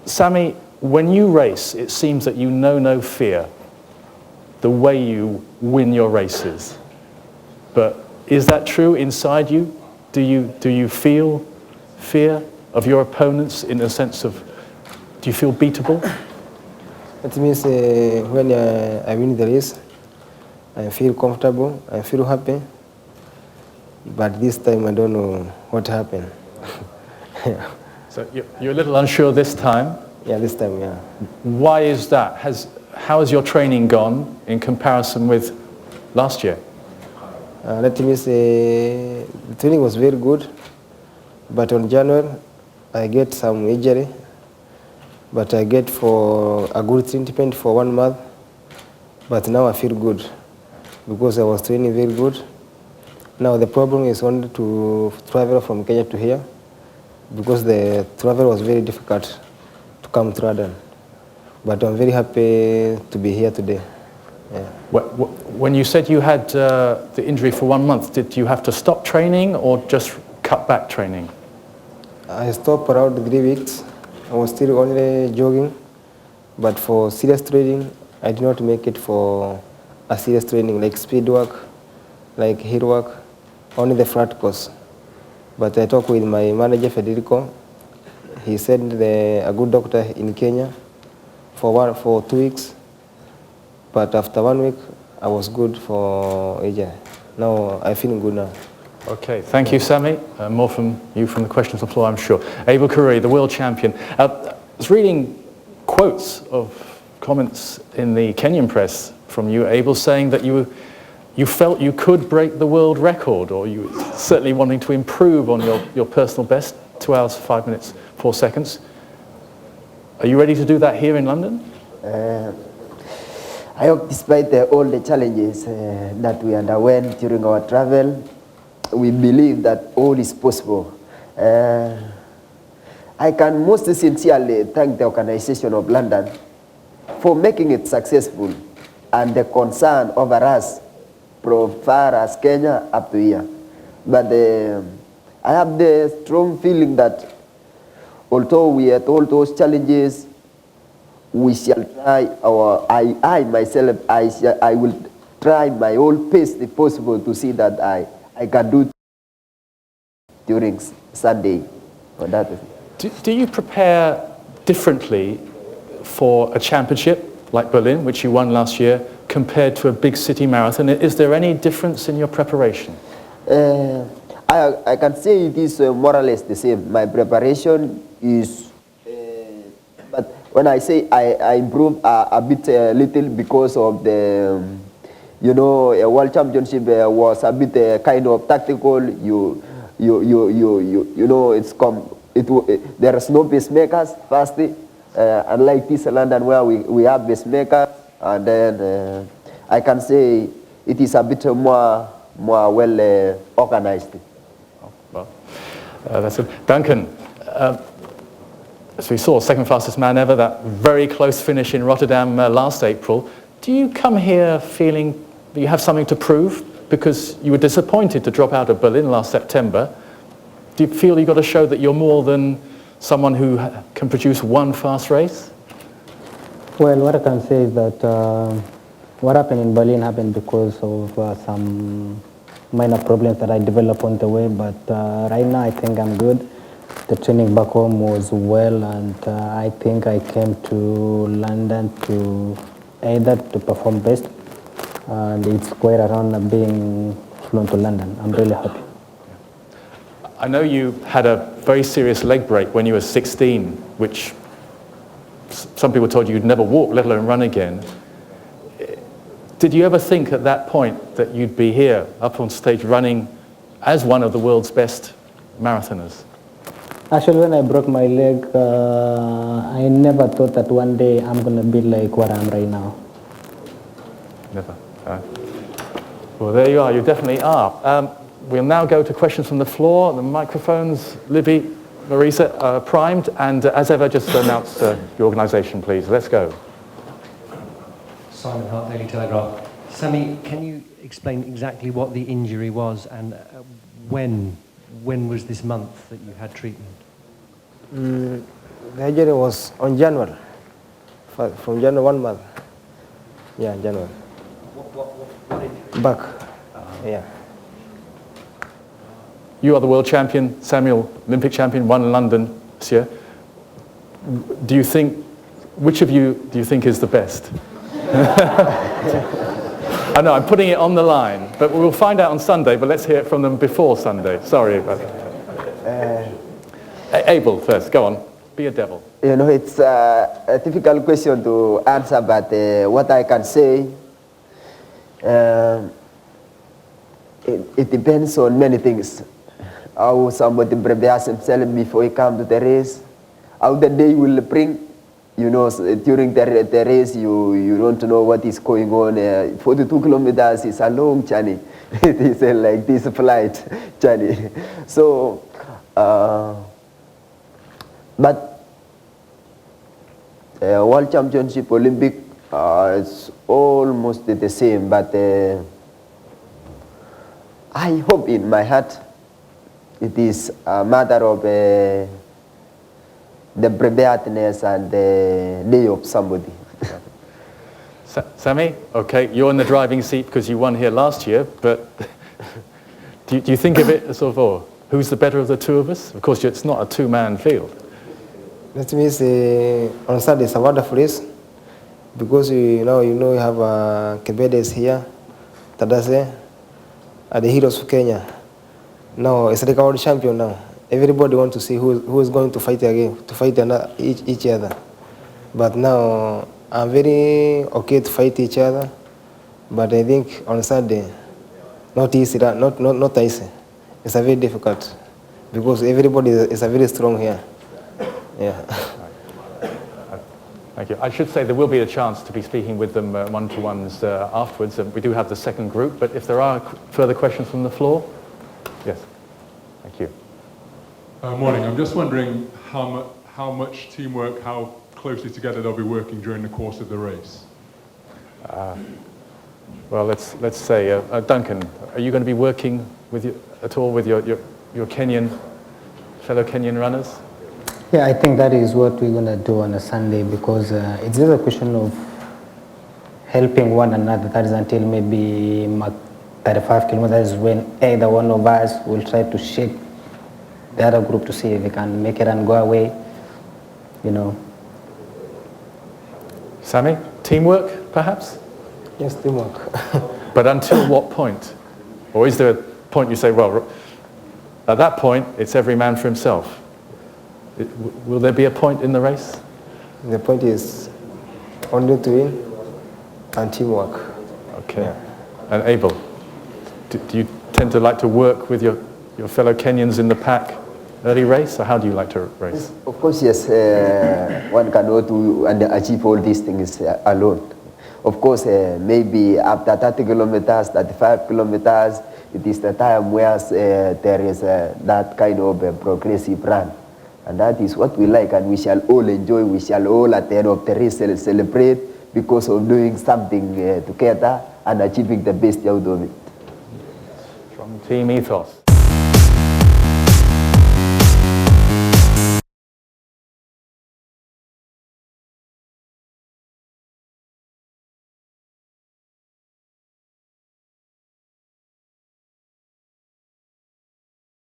Sammy, when you race, it seems that you know no fear, the way you win your races. But is that true inside you? Do you feel fear of your opponents in the sense of, do you feel beatable? That means when I win the race, I feel comfortable, I feel happy. But this time I don't know what happened. Yeah. So you're a little unsure this time? Yeah, this time, yeah. Why is that? How has your training gone in comparison with last year? That means the training was very good, but on January I get some injury, but I get for a good treatment for 1 month, but now I feel good because I was training very good. Now the problem is only to travel from Kenya to here because the travel was very difficult to come to London. But I'm very happy to be here today. Yeah. When you said you had the injury for 1 month, did you have to stop training or just cut back training? I stopped around 3 weeks. I was still only jogging, but for serious training, I did not make it for a serious training like speed work, like hill work, only the flat course. But I talked with my manager, Federico. He sent a good doctor in Kenya for 2 weeks. But after 1 week, I was good for Asia. Now I feel good now. Okay, thank you, Sammy. More from you from the questions on the floor, I'm sure. Abel Kirui, the world champion. I was reading quotes of comments in the Kenyan press from you, Abel, saying that you felt you could break the world record, or you were certainly wanting to improve on your personal best, 2 hours, 5 minutes, 4 seconds. Are you ready to do that here in London? I hope despite all the challenges that we underwent during our travel, we believe that all is possible. I can most sincerely thank the organization of London for making it successful and the concern over us from far as Kenya up to here. But I have the strong feeling that although we had all those challenges, we shall try I myself, I will try my whole best if possible to see that I can do during Sunday. For that. Do you prepare differently for a championship like Berlin, which you won last year, compared to a big city marathon? Is there any difference in your preparation? I can say it is more or less the same. My preparation is, but when I say I improve a bit little because of the, a world championship was a bit kind of tactical. There is no pacemakers first, unlike this London where we have pacemakers, and then I can say it is a bit more well organized. Well, that's it. Duncan, as we saw, second fastest man ever, that very close finish in Rotterdam last April. Do you come here feeling that you have something to prove? Because you were disappointed to drop out of Berlin last September. Do you feel you've got to show that you're more than someone who can produce one fast race? Well, what I can say is that what happened in Berlin happened because of some minor problems that I developed on the way, but right now I think I'm good. The training back home was well, and I think I came to London to either to perform best, and it's quite around being flown to London. I'm really happy. I know you had a very serious leg break when you were 16, which some people told you you'd never walk, let alone run again. Did you ever think at that point that you'd be here, up on stage, running as one of the world's best marathoners? Actually, when I broke my leg, I never thought that one day I'm going to be like what I am right now. Never. Well, there you are. You definitely are. We'll now go to questions from the floor. The microphones, Libby, Marisa, are primed. And as ever, just announce your organisation, please. Let's go. Simon Hart, Daily Telegraph. Sammy, can you explain exactly what the injury was and when was this month that you had treatment? The injury was on January, from January 1 month. Yeah, January. Back. Yeah. You are the world champion, Samuel, Olympic champion, won in London this year. Do you think, which of you do you think is the best? I know, I'm putting it on the line, but we'll find out on Sunday, but let's hear it from them before Sunday. Sorry about that. Abel first, go on, be a devil. You know, it's a difficult question to answer, but what I can say, it depends on many things. How somebody prepares himself before he comes to the race, how the day will bring. You know, during the race, you don't know what is going on. 42 kilometers is a long journey. It is like this flight journey. So, but World Championship, Olympic, it's almost the same. But I hope in my heart it is a matter of the preparedness and the day of somebody. Sammy, okay, you're in the driving seat because you won here last year, but do you think of it as sort of, oh, who's the better of the two of us? Of course, it's not a two-man field. That means on Saturday it's a wonderful race because you have Kibet is here, Tadase, and the heroes of Kenya. Now it's like our champion now. Everybody wants to see who is going to fight again, to fight each other. But now I'm very okay to fight each other. But I think on Saturday, not easy. Not easy. It's a very difficult because everybody is a very strong here. Yeah. Thank you. I should say there will be a chance to be speaking with them one-to-ones afterwards. We do have the second group, but if there are further questions from the floor, yes. Thank you. Morning. I'm just wondering how much teamwork, how closely together they'll be working during the course of the race. Well, let's say, Duncan, are you going to be working at all with your fellow Kenyan runners? Yeah, I think that is what we're going to do on a Sunday because it's just a question of helping one another. That is until maybe 35 kilometers when either one of us will try to shake the other group to see if they can make it and go away, you know. Sammy, teamwork, perhaps? Yes, teamwork. But until what point? Or is there a point you say, well, at that point, it's every man for himself? Will there be a point in the race? The point is only to win and teamwork. Okay. Yeah. And Abel, do you tend to like to work with your fellow Kenyans in the pack early race, or how do you like to race? Of course, yes, one cannot do and achieve all these things alone. Of course, maybe after 30 kilometers, 35 kilometers, it is the time where there is that kind of progressive run. And that is what we like, and we shall all enjoy, we shall all at the end of the race celebrate because of doing something together and achieving the best out of it. From team ethos.